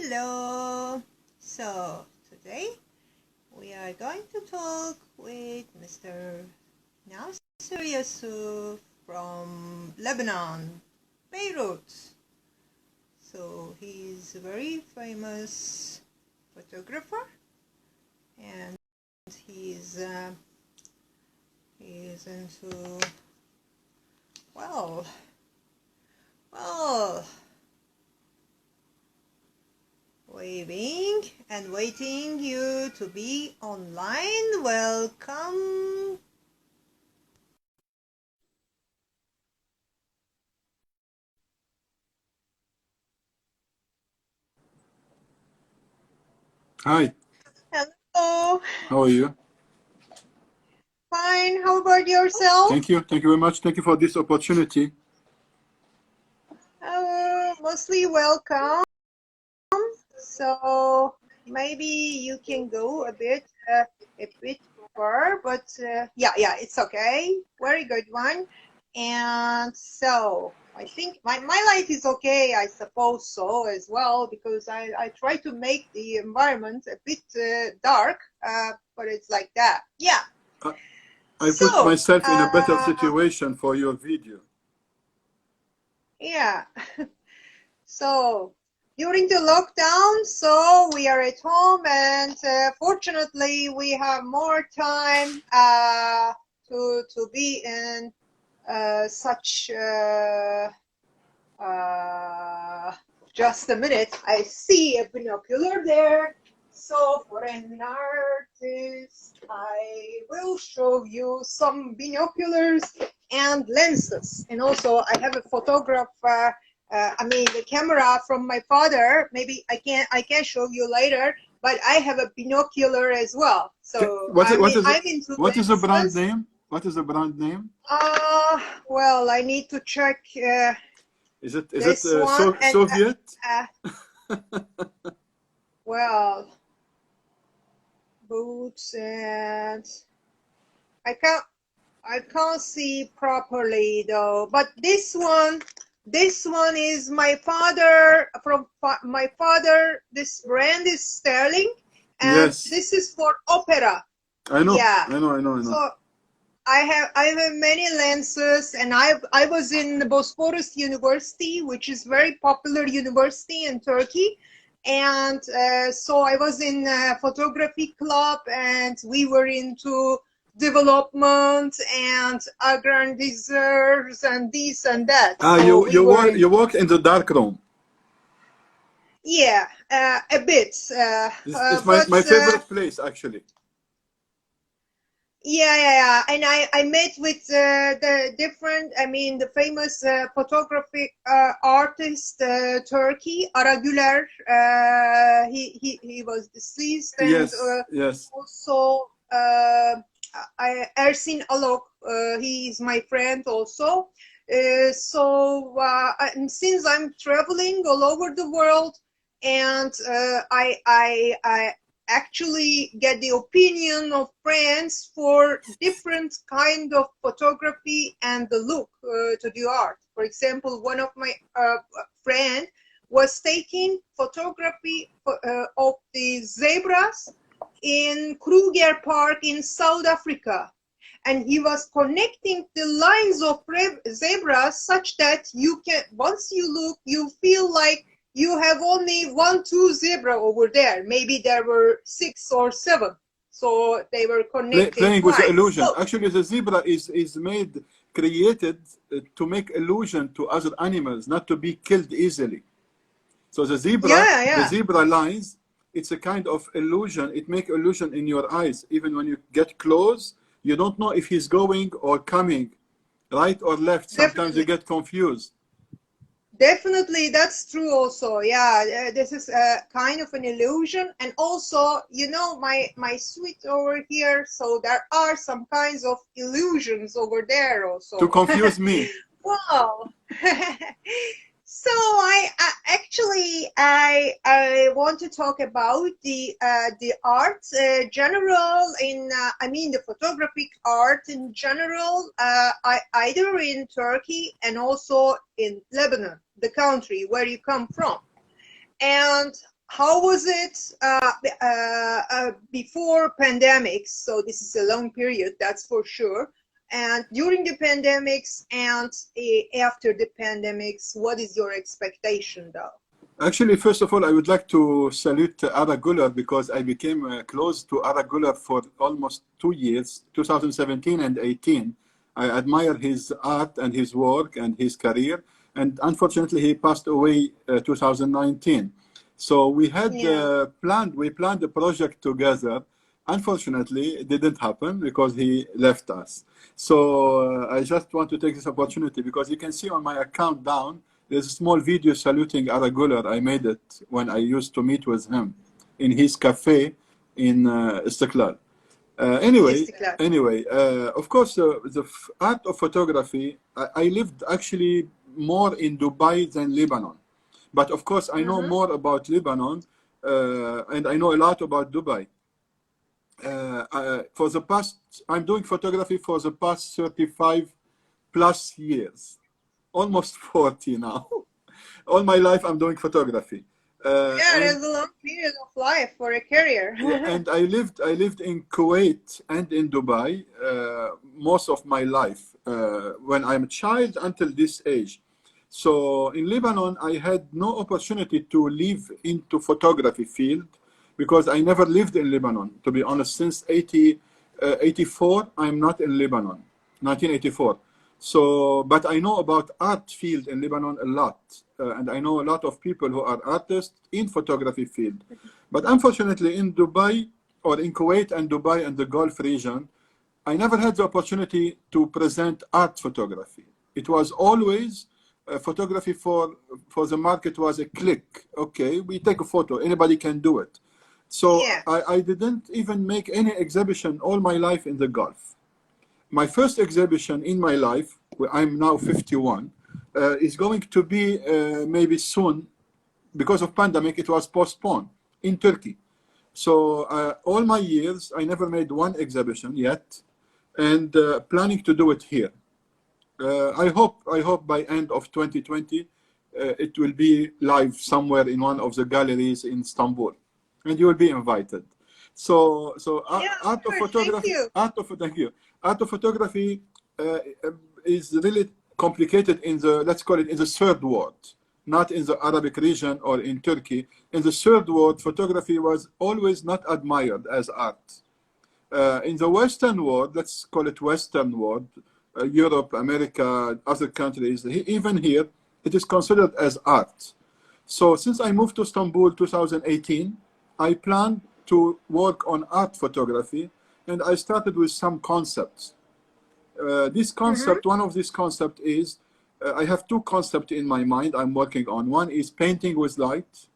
Hello. So today we are going to talk with Mr. Nasser Yusuf from Lebanon, Beirut. So he's a very famous photographer, and he's into well waving and waiting you to be online. Welcome. Hi, Hello. how are you? Fine. How about yourself? Thank you very much. Thank you for this opportunity. Mostly welcome. So maybe you can go a bit far, but yeah, it's okay. Very good one. And so I think my life is okay, I suppose so as well, because I try to make the environment a bit dark, but it's like that. Yeah. I put So, myself in a better situation for your video. yeah. So during the lockdown, so we are at home, and fortunately we have more time to be in such just a minute. I see a binocular there. So for an artist, I will show you some binoculars and lenses. And also I have a photograph, the camera from my father. Maybe I can show you later, but I have a binocular as well. So I'm into what is the brand lenses. name? What is the brand name? Well, I need to check. Is it one, Soviet? Well, boots, and I can't see properly though. But this one is my father, from my father. This brand is Sterling, and Yes. this is for opera. I know. Yeah. I know. So I have many lenses, and I was in the Bosphorus University, which is very popular university in Turkey. And so I was in a photography club, and we were into development and aggrandizers and this and that. So you work in the dark room. Yeah, a bit. It's my favorite place, actually. Yeah. And I met with the different, the famous photographic artist, Turkey, Aragüler. He was deceased, and yes. also Ersin Alok. He is my friend also. And since I'm traveling all over the world, and I actually get the opinion of friends for different kind of photography and the look to the art. For example, one of my friend was taking photography of the zebras in Kruger Park in South Africa, and he was connecting the lines of zebras such that you can, once you look, you feel like you have only 1-2 zebra over there. Maybe there were 6 or 7. So they were connected. Playing with the illusion. Actually, the zebra is created to make illusion to other animals, not to be killed easily. So the zebra lines, it's a kind of illusion. It makes illusion in your eyes. Even when you get close, you don't know if he's going or coming, right or left. Sometimes you get confused. Definitely, that's true also. Yeah, this is a kind of an illusion. And also, my suite over here, so there are some kinds of illusions over there also. To confuse me. Wow. So I want to talk about the art general in the photographic art in general, either in Turkey and also in Lebanon, the country where you come from. And how was it before pandemics? So this is a long period, that's for sure. And during the pandemics and after the pandemics, what is your expectation, though? Actually, first of all, I would like to salute Ara Güler because I became close to Ara Güler for almost 2 years, 2017 and 18. I admire his art and his work and his career. And unfortunately, he passed away 2019. So we had we planned a project together. Unfortunately, it didn't happen because he left us. So I just want to take this opportunity because you can see on my account down, there's a small video saluting Ara Güler. I made it when I used to meet with him in his cafe in Istiklal. Anyway, of course, the art of photography, I lived actually more in Dubai than Lebanon. But of course, I know more about Lebanon and I know a lot about Dubai. I'm doing photography for the past 35 plus years. Almost 40 now. All my life I'm doing photography. There's a long period of life for a career. And I lived in Kuwait and in Dubai most of my life when I'm a child until this age. So in Lebanon, I had no opportunity to live into photography field because I never lived in Lebanon. To be honest, since 84, I'm not in Lebanon, 1984. So, but I know about art field in Lebanon a lot, and I know a lot of people who are artists in photography field. But unfortunately, in Dubai or in Kuwait and Dubai and the Gulf region, I never had the opportunity to present art photography. It was always photography for the market was a click. Okay, we take a photo, anybody can do it. So I didn't even make any exhibition all my life in the Gulf. My first exhibition in my life, I'm now 51, is going to be maybe soon. Because of pandemic, it was postponed in Turkey. So all my years, I never made one exhibition yet, and planning to do it here. I hope by end of 2020, it will be live somewhere in one of the galleries in Istanbul, and you will be invited. So art of photography. Thank you. Art of photography is really complicated in the, let's call it, in the third world, not in the Arabic region or in Turkey. In the third world, photography was always not admired as art. In the Western world, let's call it Western world, Europe, America, other countries, even here, it is considered as art. So since I moved to Istanbul 2018, I planned to work on art photography, and I started with some concepts. This concept, one of these concepts is, I have two concepts in my mind I'm working on. One is painting with light,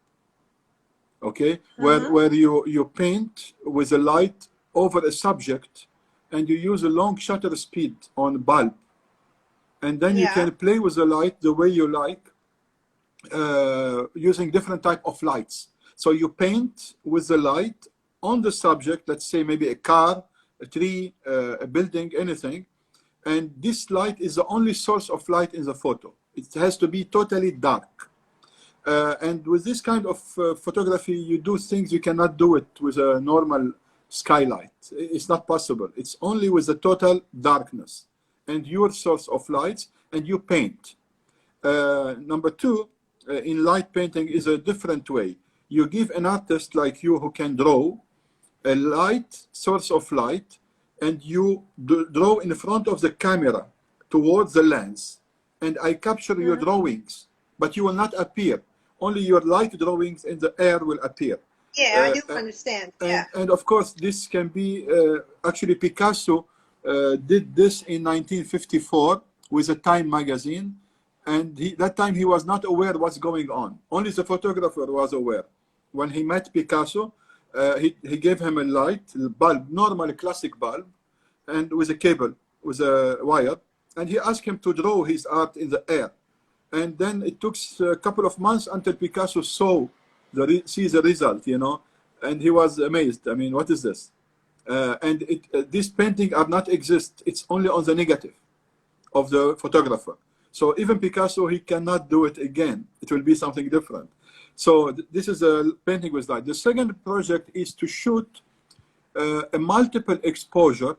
okay, where you paint with a light over a subject, and you use a long shutter speed on a bulb, and then you can play with the light the way you like, using different type of lights. So you paint with the light on the subject, let's say maybe a car, a tree, a building, anything, and this light is the only source of light in the photo. It has to be totally dark. And with this kind of photography, you do things you cannot do it with a normal skylight. It's not possible. It's only with the total darkness and your source of lights, and you paint. Number two, in light painting is a different way. You give an artist like you who can draw a light, source of light, and you draw in front of the camera towards the lens, and I capture your drawings, but you will not appear. Only your light drawings in the air will appear. I do understand. And of course, this can be, actually Picasso did this in 1954 with a Time magazine, and that time he was not aware what's going on. Only the photographer was aware. When he met Picasso, he gave him a light, a bulb, normal classic bulb, and with a cable, with a wire, and he asked him to draw his art in the air. And then it took a couple of months until Picasso saw the result, you know, and he was amazed. I mean, what is this? And this painting are not exist. It's only on the negative of the photographer. So even Picasso, he cannot do it again. It will be something different. So this is a painting with light. The second project is to shoot a multiple exposure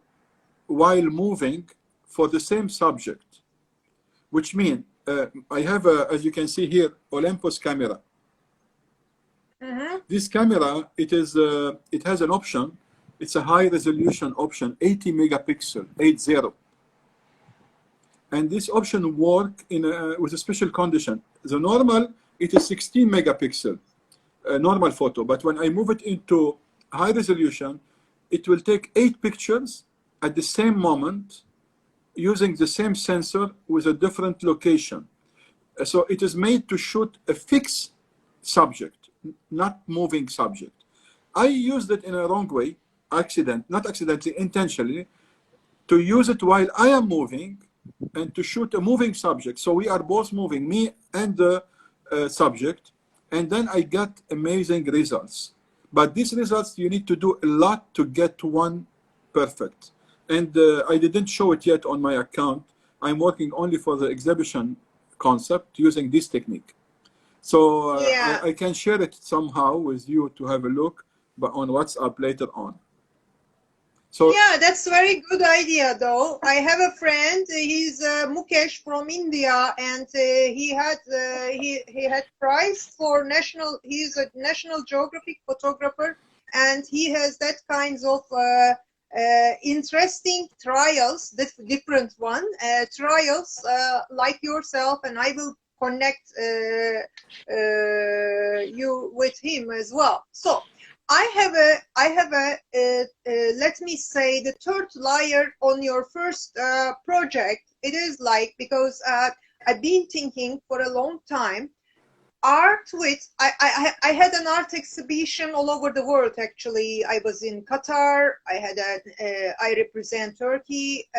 while moving for the same subject, which means I have, as you can see here, Olympus camera. This camera, it has an option. It's a high resolution option, 80 megapixel, 80. And this option work with a special condition. The normal, it is 16 megapixel, normal photo. But when I move it into high resolution, it will take 8 pictures at the same moment using the same sensor with a different location. So it is made to shoot a fixed subject, not moving subject. I used it in a wrong way, not accidentally, intentionally, to use it while I am moving and to shoot a moving subject. So we are both moving, me and the subject, and then I got amazing results. But these results, you need to do a lot to get one perfect. And I didn't show it yet on my account. I'm working only for the exhibition concept using this technique. So I can share it somehow with you to have a look, but on WhatsApp later on. So yeah, that's very good idea though. I have a friend, he's Mukesh from India, and he had prize for he's a National Geographic photographer, and he has that kinds of interesting trials, different trials like yourself, and I will connect you with him as well. So I have a let me say the third layer on your first project. It is like, because I've been thinking for a long time, art with, I had an art exhibition all over the world. Actually, I was in Qatar. I represent Turkey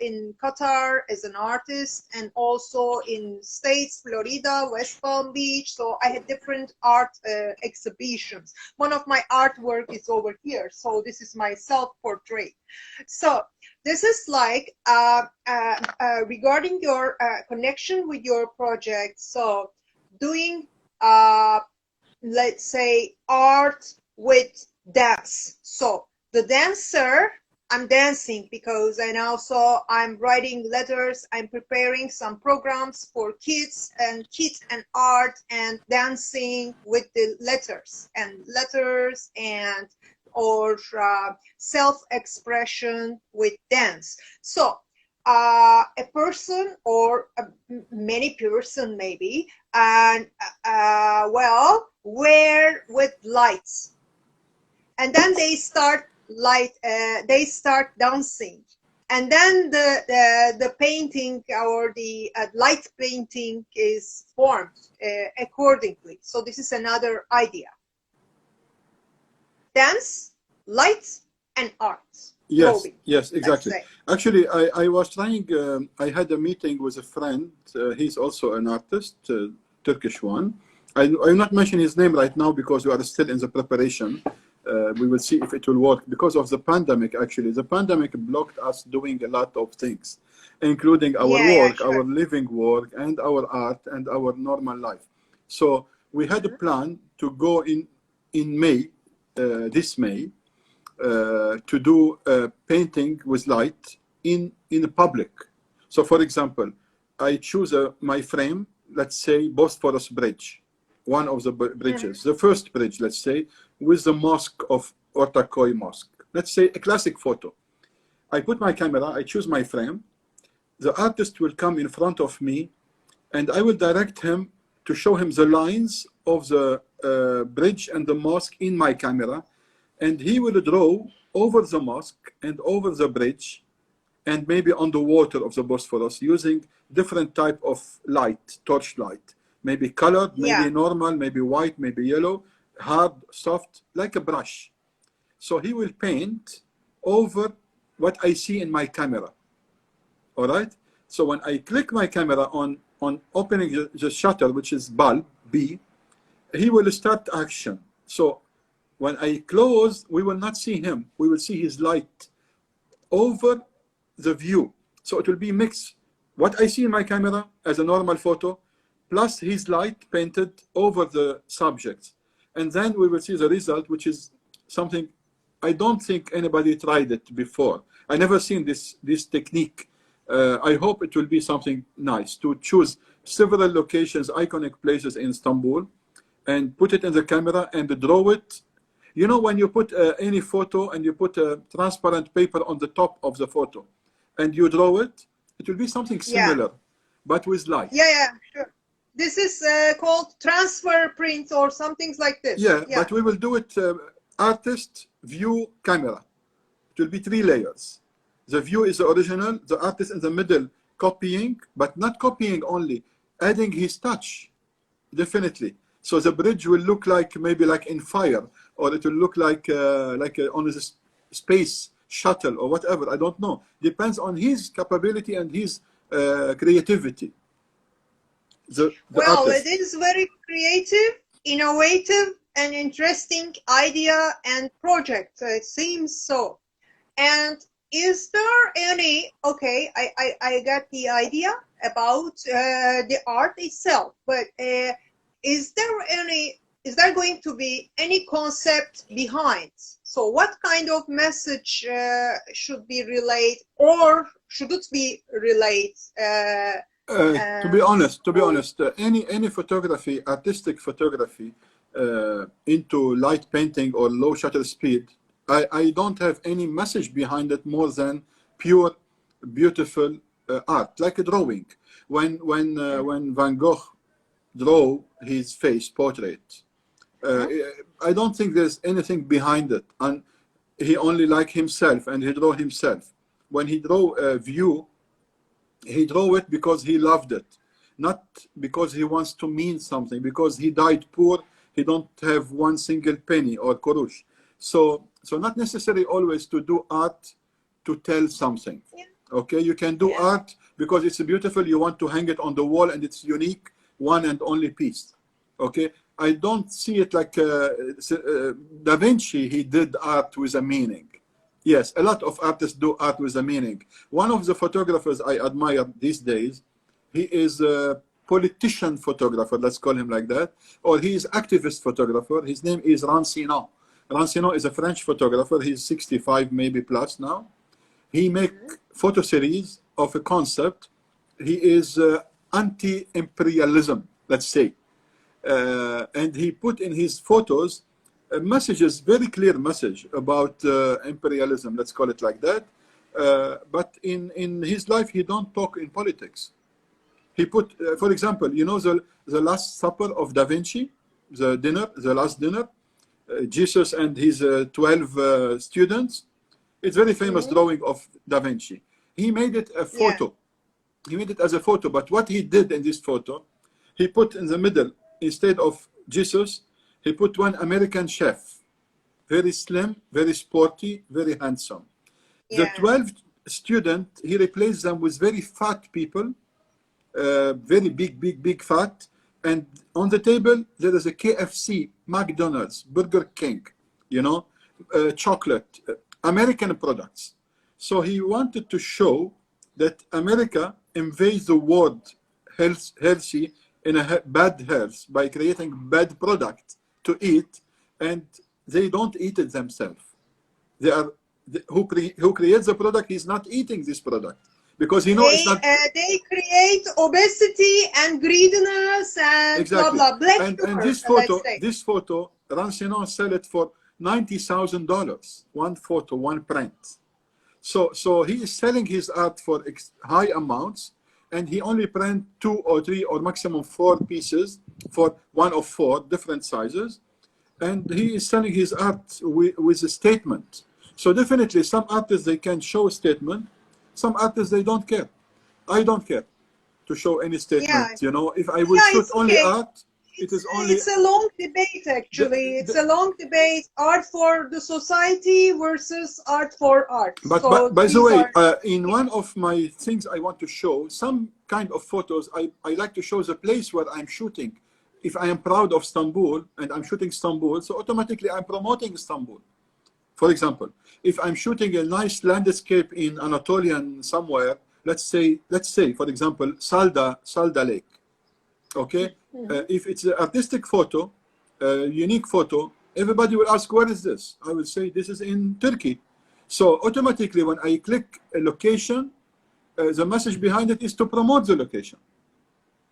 in Qatar as an artist, and also in States, Florida, West Palm Beach. So I had different art exhibitions. One of my artwork is over here. So this is my self-portrait. So this is like regarding your connection with your project. So doing, let's say, art with dance. So the dancer, I'm dancing because, and also I'm writing letters, I'm preparing some programs for kids and art and dancing with the letters and or self-expression with dance. So a person or many person maybe, and well, wear with lights, and then they start dancing, and then the painting or the light painting is formed accordingly. So this is another idea: dance, lights, and art. Yes, exactly. Actually, I was trying, I had a meeting with a friend. He's also an artist, Turkish one. I will not mention his name right now because we are still in the preparation. We will see if it will work because of the pandemic. Actually, the pandemic blocked us doing a lot of things, including our work, our living work, and our art, and our normal life. So we had a plan to go in May, this May, to do painting with light in the public. So for example, I choose my frame, let's say Bosphorus Bridge, one of the bridges, the first bridge, let's say, with the mosque of Ortaköy Mosque. Let's say a classic photo. I put my camera, I choose my frame, the artist will come in front of me, and I will direct him to show him the lines of the bridge and the mosque in my camera, and he will draw over the mosque and over the bridge and maybe on the water of the Bosphorus using different type of light, torch light, maybe colored, maybe normal, maybe white, maybe yellow, hard, soft, like a brush. So he will paint over what I see in my camera. All right. So when I click my camera on opening the shutter, which is bulb B, he will start action. So when I close, we will not see him. We will see his light over the view. So it will be mixed. What I see in my camera as a normal photo plus his light painted over the subject. And then we will see the result, which is something I don't think anybody tried it before. I never seen this technique. I hope it will be something nice to choose several locations, iconic places in Istanbul, and put it in the camera and draw it. You know, when you put any photo and you put a transparent paper on the top of the photo and you draw it, it will be something similar, but with light. Yeah, sure. This is called transfer print or something like this. Yeah, but we will do it artist, view, camera. It will be 3 layers. The view is the original, the artist in the middle copying, but not copying only, adding his touch, definitely. So the bridge will look like maybe like in fire, or it will look like on a space shuttle or whatever. I don't know. Depends on his capability and his creativity. Well, it is very creative, innovative, and interesting idea and project. It seems so. And is there any, okay, I got the idea about the art itself, but is there going to be any concept behind? So what kind of message should be relayed, or should it be relayed? To be honest, any photography, artistic photography into light painting or low shutter speed, I don't have any message behind it more than pure, beautiful art, like a drawing. When Van Gogh drew his face portrait, I don't think there's anything behind it, and he only liked himself and he drew himself. When he drew a view, he drew it because he loved it, not because he wants to mean something, because he died poor, he don't have one single penny or kurush. So not necessarily always to do art to tell something. Okay, you can do art because it's beautiful, you want to hang it on the wall and it's unique, one and only piece. Okay, I don't see it like Da Vinci, he did art with a meaning. Yes, a lot of artists do art with a meaning. One of the photographers I admire these days, he is a politician photographer, let's call him like that, or he is activist photographer. His name is Rancinon. Rancinon is a French photographer. He's 65 maybe plus now. He make photo series of a concept. He is anti-imperialism, let's say. And he put in his photos messages, very clear message about imperialism, let's call it like that. But in his life, he don't talk in politics. He put, for example, you know, the Last Supper of Da Vinci, the last dinner, Jesus and his 12 students. It's very famous drawing of Da Vinci. He made it a photo. He made it as a photo, but what he did in this photo, he put in the middle, instead of Jesus, he put one American chef, very slim, very sporty, very handsome. The 12 students, he replaced them with very fat people, very big fat. And on the table, there is a KFC, McDonald's, Burger King, you know, chocolate, American products. So he wanted to show that America invades the world healthy in a bad health by creating bad product to eat, and they don't eat it themselves. They are who creates the product is not eating this product because he knows it's not. They create obesity and greediness and blah blah. Black and this photo, Rancinon sell it for $90,000. One photo, one print. So he is selling his art for high amounts, and he only print 2 or 3 or maximum 4 pieces for one of 4 different sizes, and he is selling his art with a statement. So definitely some artists, they can show a statement, some artists they don't care. I don't care to show any statement. You know, if I will shoot only art, it's a long debate actually. It's a long debate, art for the society versus art for art. But by the way, in one of my things I want to show some kind of photos, I like to show the place where I'm shooting. If I am proud of Istanbul and I'm shooting Istanbul, so automatically I'm promoting Istanbul. For example, if I'm shooting a nice landscape in Anatolian somewhere, let's say for example Salda Lake, Okay, if it's an artistic photo, unique photo, everybody will ask, where is this? I will say this is in Turkey. So automatically when I click a location, the message behind it is to promote the location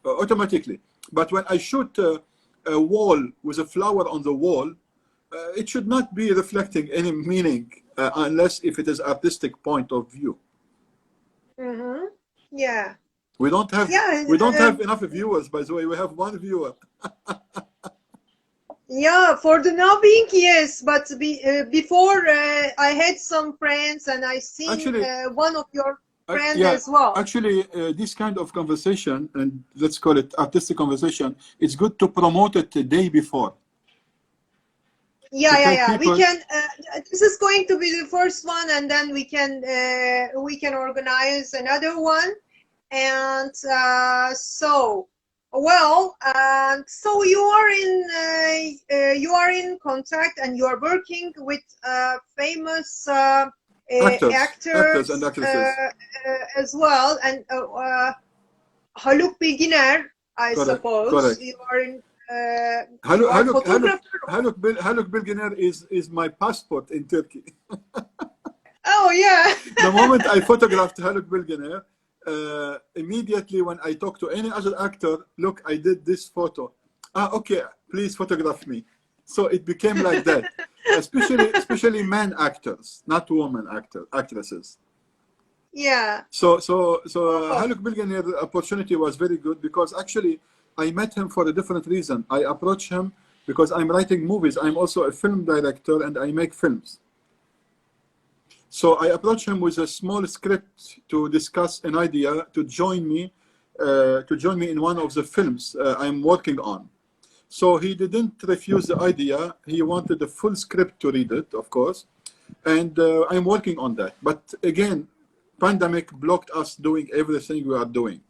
automatically. But when I shoot a wall with a flower on the wall, it should not be reflecting any meaning unless if it is artistic point of view. Yeah. We don't have enough viewers, by the way. We have one viewer. Yeah, for the nubbing, yes, but before I had some friends, and I seen actually, one of your friends as well. Actually, this kind of conversation, and let's call it artistic conversation, it's good to promote it the day before. Yeah. We can. This is going to be the first one, and then we can organize another one, and so. Well, so you are in contact and you are working with famous actors and actresses as well, and Haluk Bilginer, I suppose. Correct. You are in. Haluk Bilginer is my passport in Turkey. Oh yeah. The moment I photographed Haluk Bilginer, immediately when I talk to any other actor, look, I did this photo. Okay, please photograph me. So it became like that, especially men actors, not women actresses. Yeah. So Haluk Bilginer opportunity was very good because actually I met him for a different reason. I approached him because I'm writing movies. I'm also a film director and I make films. So I approached him with a small script to discuss an idea to join me in one of the films I'm working on. So he didn't refuse the idea. He wanted the full script to read it, of course, and I'm working on that. But again, pandemic blocked us doing everything we are doing,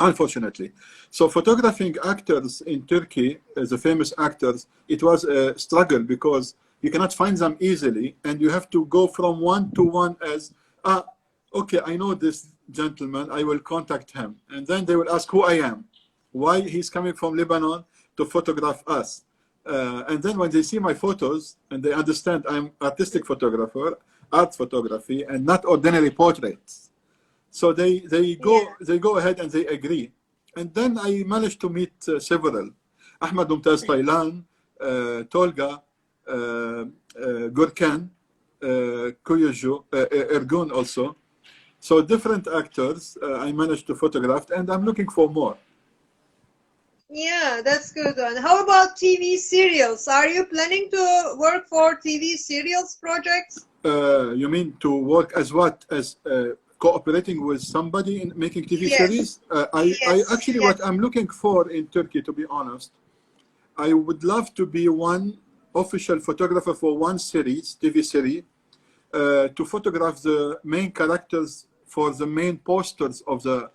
unfortunately. So photographing actors in Turkey, the famous actors, it was a struggle because you cannot find them easily, and you have to go from one to one as, okay, I know this gentleman, I will contact him. And then they will ask who I am, why he's coming from Lebanon to photograph us. And then when they see my photos and they understand I'm artistic photographer, art photography, and not ordinary portraits. So they go ahead and they agree. And then I managed to meet several. Ahmed Mumtaz Taylan, Tolga, Gurkan, Kuyuju, Ergun also. So different actors I managed to photograph, and I'm looking for more. Yeah, that's good. And how about TV serials? Are you planning to work for TV serials projects? You mean to work as what? As cooperating with somebody in making TV series? What I'm looking for in Turkey, to be honest, I would love to be one official photographer for one series, TV series, to photograph the main characters for the main posters of the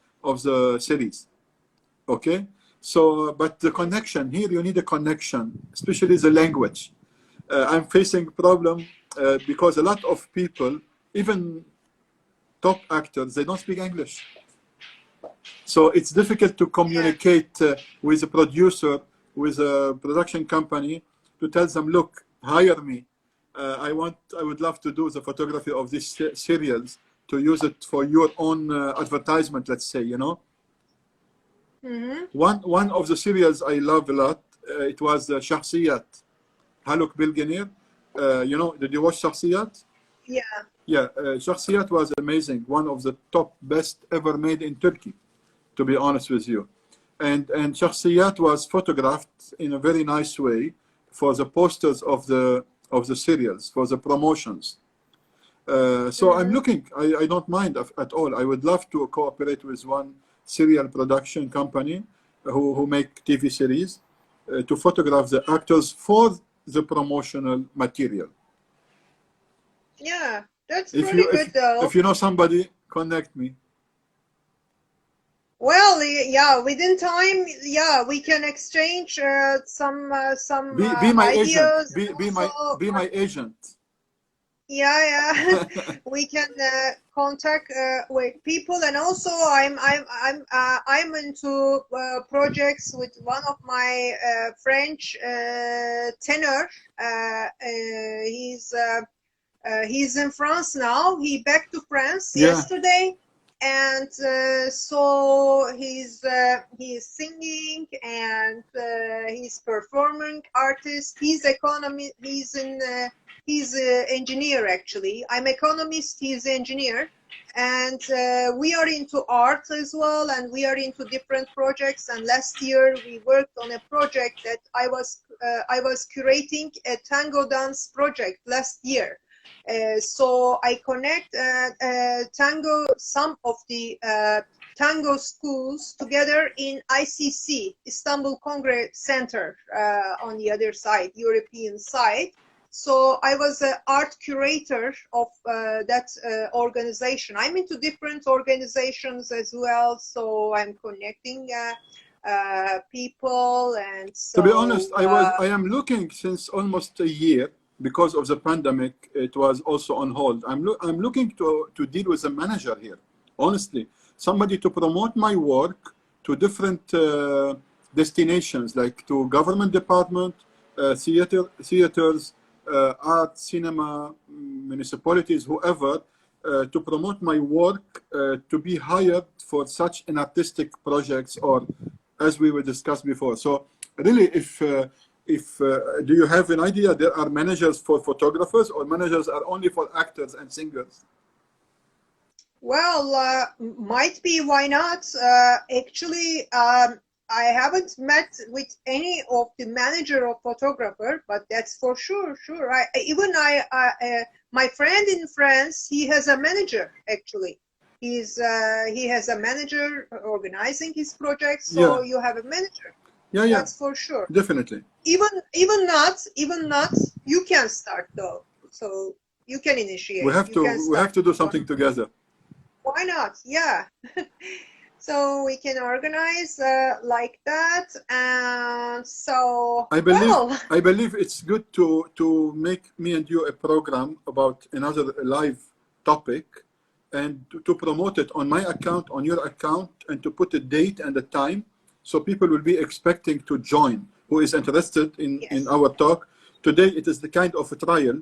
series. Okay, so but the connection here, you need a connection, especially the language. I'm facing a problem because a lot of people, even top actors, they don't speak English. So it's difficult to communicate with a producer, with a production company, to tell them, look, hire me. I would love to do the photography of these serials, to use it for your own advertisement, let's say, you know. One of the serials I love a lot, it was Shakhsiyat, Haluk Bilginer. You know, did you watch Shakhsiyat? Yeah. Yeah, Shakhsiyat was amazing. One of the top best ever made in Turkey, to be honest with you. And Shakhsiyat was photographed in a very nice way for the posters of the serials, for the promotions. So I'm looking, I don't mind at all. I would love to cooperate with one serial production company who make TV series to photograph the actors for the promotional material. Yeah, that's pretty good though. If you know somebody, connect me. Well, yeah, within time, yeah, we can exchange some be my ideas. agent. Be my agent. Yeah. We can contact with people, and also I'm into projects with one of my French tenor. He's in France now. He back to France yesterday, and so he's singing, and he's performing artist. He's economy. He's an engineer actually. I'm economist. He's engineer, and we are into art as well, and we are into different projects. And last year we worked on a project that I was curating a tango dance project last year. So I connect some of the tango schools together in ICC, Istanbul Congress Center, on the other side, European side. So I was an art curator of that organization. I'm into different organizations as well, so I'm connecting people. And so, to be honest, I am looking since almost a year. Because of the pandemic, it was also on hold. I'm looking to deal with a manager here, honestly. Somebody to promote my work to different destinations, like to government department, theaters, art, cinema, municipalities, whoever, to promote my work, to be hired for such an artistic projects, or as we were discussed before. So really, do you have an idea there are managers for photographers, or managers are only for actors and singers? Well, might be, why not? Actually, I haven't met with any of the manager of photographer, but that's for sure. My friend in France, he has a manager actually. He has a manager organizing his project. So you have a manager. Yeah. That's for sure. Definitely. Even not, you can start though. So you can initiate. We have to do something together. Why not? Yeah. So we can organize like that, and so I believe it's good to make me and you a program about another live topic, and to promote it on my account, on your account, and to put a date and a time, so people will be expecting to join, who is interested in our talk. Today it is the kind of a trial,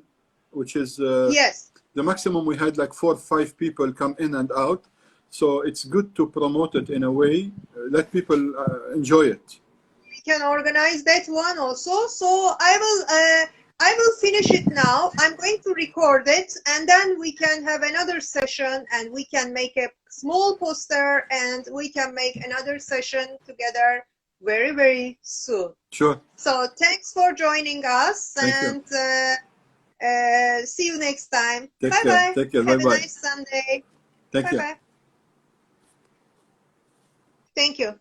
which is the maximum. We had like 4 or 5 people come in and out. So it's good to promote it in a way, let people enjoy it. We can organize that one also. So I will finish it now. I'm going to record it, and then we can have another session, and we can make a small poster, and we can make another session together very, very soon. Sure. So thanks for joining us. Thank and see you next time. Bye-bye. Take care. Have Bye-bye. a nice Sunday. Thank you. Bye-bye. Thank you.